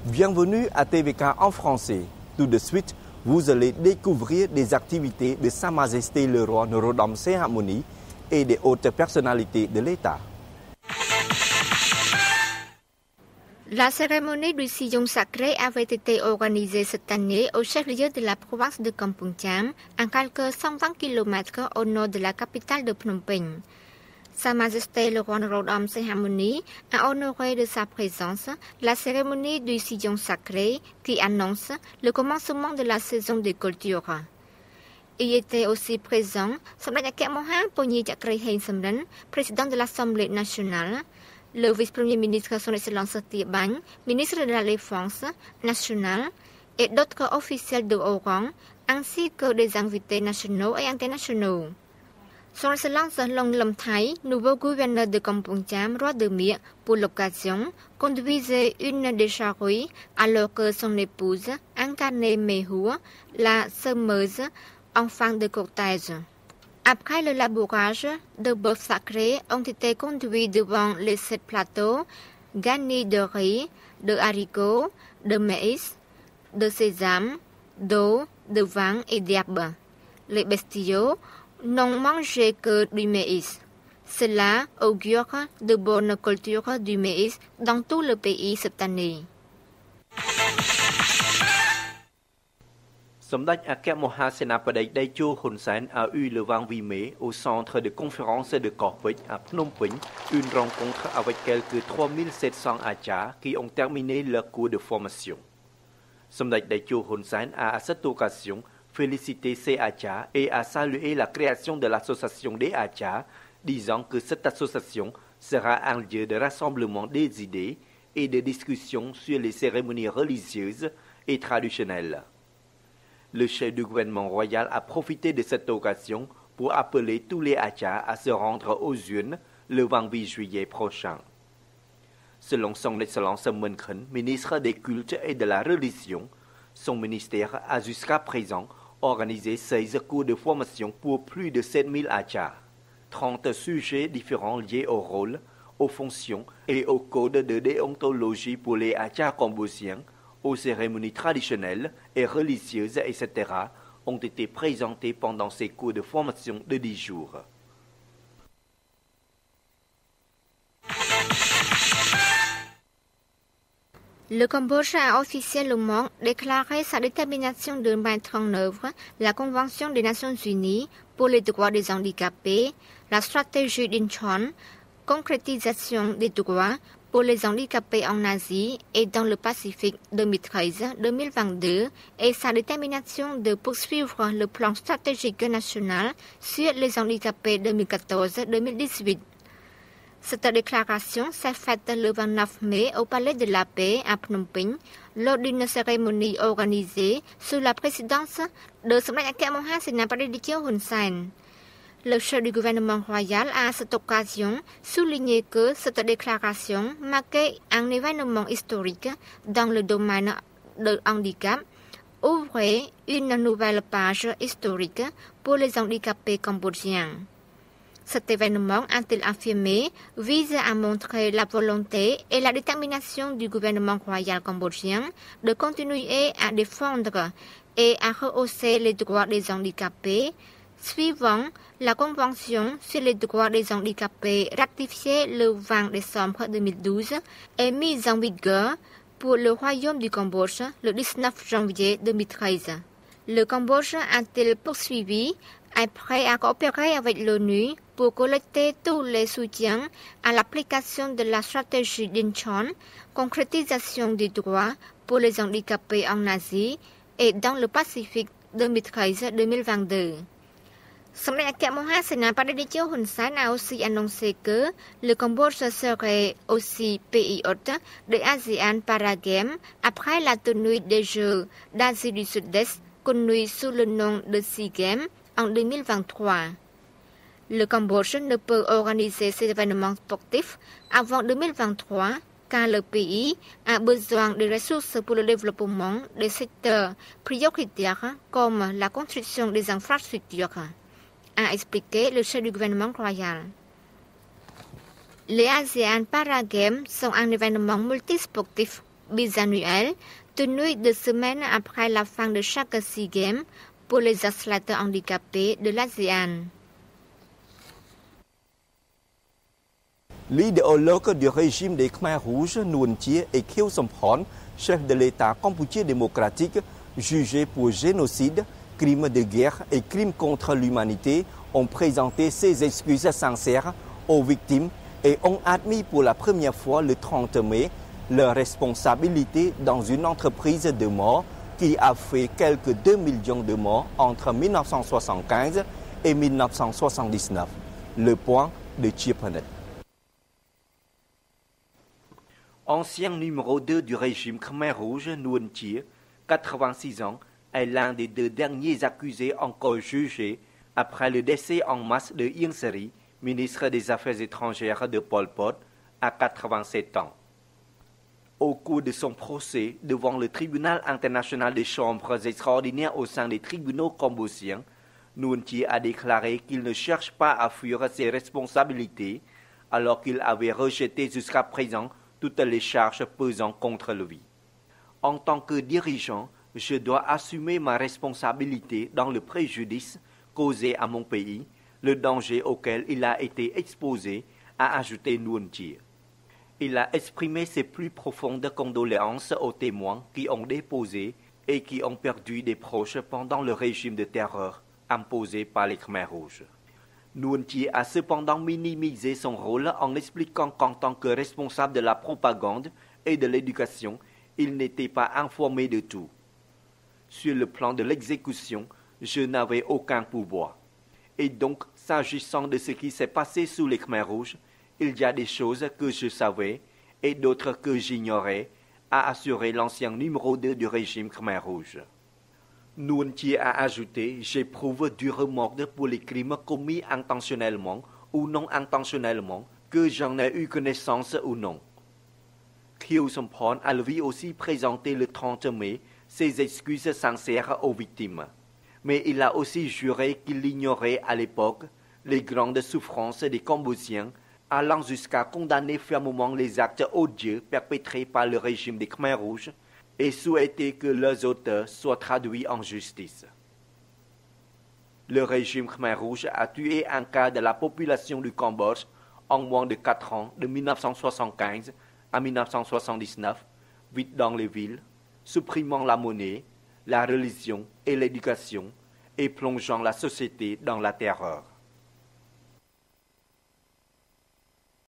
Bienvenue à TVK en français. Tout de suite, vous allez découvrir des activités de Sa Majesté le Roi Norodom Sihamoni et des hautes personnalités de l'État. La cérémonie du sillon sacré avait été organisée cette année au chef-lieu de la province de Kampong Cham, à quelques 120 km au nord de la capitale de Phnom Penh. Sa Majesté le Roi Norodom Sihamoni a honoré de sa présence la cérémonie du sillon sacré qui annonce le commencement de la saison des cultures. Y était aussi présent Somdet Akemoha Ponyi Chakri Hein Samran, président de l'Assemblée nationale, le vice-premier ministre Son Excellence Tia Banh, ministre de la Défense nationale et d'autres officiels de haut rang, ainsi que des invités nationaux et internationaux. Son Excellence Long Lam Thai, nouveau gouverneur de Kampong Cham, roi de Mia, pour l'occasion, conduisait une des charrues alors que son épouse, incarnée Mehua, la semeuse, enfant de cortège. Après le labourage, de bœufs sacrés ont été conduits devant les 7 plateaux, garnis de riz, de haricots, de maïs, de sésame, d'eau, de vin et d'herbe. Les bestiaux n'ont mangé que du maïs. Cela augure de bonne culture du maïs dans tout le pays cette année. Somdet Akemoha Senapadaï Daecho Hun Sen a eu le 20 mai au centre de conférence de Korpik à Phnom Penh une rencontre avec quelques 3700 achars qui ont terminé leur cours de formation. Somdet Daecho Hun Sen a à cette occasion félicité ces achars et a salué la création de l'association des achars, disant que cette association sera un lieu de rassemblement des idées et de discussion sur les cérémonies religieuses et traditionnelles. Le chef du gouvernement royal a profité de cette occasion pour appeler tous les achars à se rendre aux urnes le 28 juillet prochain. Selon son Excellence Mun Khen, ministre des Cultes et de la Religion, son ministère a jusqu'à présent organisé 16 cours de formation pour plus de 7000 achars, 30 sujets différents liés au rôle, aux fonctions et au code de déontologie pour les achars cambodgiens, aux cérémonies traditionnelles et religieuses, etc., ont été présentés pendant ces cours de formation de 10 jours. Le Cambodge a officiellement déclaré sa détermination de mettre en œuvre la Convention des Nations Unies pour les droits des handicapés, la stratégie d'Incheon, concrétisation des droits pour les handicapés en Asie et dans le Pacifique 2013-2022 et sa détermination de poursuivre le plan stratégique national sur les handicapés 2014-2018. Cette déclaration s'est faite le 29 mai au Palais de la Paix à Phnom Penh lors d'une cérémonie organisée sous la présidence de Somdet Akemoha Senapadaitcho Hun Sen. Le chef du gouvernement royal a à cette occasion souligné que cette déclaration marquait un événement historique dans le domaine du handicap, ouvrait une nouvelle page historique pour les handicapés cambodgiens. Cet événement, a-t-il affirmé, vise à montrer la volonté et la détermination du gouvernement royal cambodgien de continuer à défendre et à rehausser les droits des handicapés, suivant la Convention sur les droits des handicapés ratifiée le 20 décembre 2012 et mise en vigueur pour le Royaume du Cambodge le 19 janvier 2013. Le Cambodge a-t-il poursuivi est prêt à coopérer avec l'ONU pour collecter tous les soutiens à l'application de la stratégie d'Incheon, concrétisation des droits pour les handicapés en Asie et dans le Pacifique 2013-2022. Somdet Akemoha Senapadaitcho Hun Sen a aussi annoncé que le Cambodge serait aussi pays hôte de ASEAN Paragames après la tenue des Jeux d'Asie du Sud-Est connus sous le nom de SEA Games en 2023. Le Cambodge ne peut organiser ces événements sportifs avant 2023 car le pays a besoin de ressources pour le développement des secteurs prioritaires comme la construction des infrastructures, a expliqué le chef du gouvernement royal. Les ASEAN Paragames sont un événement multisportif bisannuel tenu 2 semaines après la fin de chaque SEA Games pour les athlètes handicapés de l'ASEAN. L'idéologue du régime des Khmers rouges, Nuon Chea et Khieu Samphan, chef de l'État cambodgien démocratique, jugés pour génocide, crimes de guerre et crimes contre l'humanité, ont présenté ses excuses sincères aux victimes et ont admis pour la première fois le 30 mai leur responsabilité dans une entreprise de mort qui a fait quelques 2 millions de morts entre 1975 et 1979. Le point de Chiepanet. Ancien numéro 2 du régime Khmer Rouge, Nuon Chea, 86 ans, est l'un des 2 derniers accusés encore jugés après le décès en masse de Ieng Sary, ministre des Affaires étrangères de Pol Pot, à 87 ans. Au cours de son procès devant le Tribunal international des chambres extraordinaires au sein des tribunaux cambodgiens, Nuon Chea a déclaré qu'il ne cherche pas à fuir ses responsabilités alors qu'il avait rejeté jusqu'à présent toutes les charges pesant contre lui. En tant que dirigeant, je dois assumer ma responsabilité dans le préjudice causé à mon pays, le danger auquel il a été exposé, a ajouté Nuon Chea. Il a exprimé ses plus profondes condoléances aux témoins qui ont déposé et qui ont perdu des proches pendant le régime de terreur imposé par les Khmers rouges. Nuon Chea a cependant minimisé son rôle en expliquant qu'en tant que responsable de la propagande et de l'éducation, il n'était pas informé de tout. Sur le plan de l'exécution, je n'avais aucun pouvoir. Et donc, s'agissant de ce qui s'est passé sous les Khmers rouges, il y a des choses que je savais et d'autres que j'ignorais, a assuré l'ancien numéro 2 du régime Khmer rouge. Nuon Chea a ajouté « J'éprouve du remords pour les crimes commis intentionnellement ou non intentionnellement, que j'en ai eu connaissance ou non. » Khieu Samphan a lui aussi présenté le 30 mai ses excuses sincères aux victimes. Mais il a aussi juré qu'il ignorait à l'époque les grandes souffrances des Cambodgiens, allant jusqu'à condamner fermement les actes odieux perpétrés par le régime des Khmers rouges et souhaiter que leurs auteurs soient traduits en justice. Le régime Khmer rouge a tué un quart de la population du Cambodge en moins de 4 ans, de 1975 à 1979, vite dans les villes, supprimant la monnaie, la religion et l'éducation et plongeant la société dans la terreur.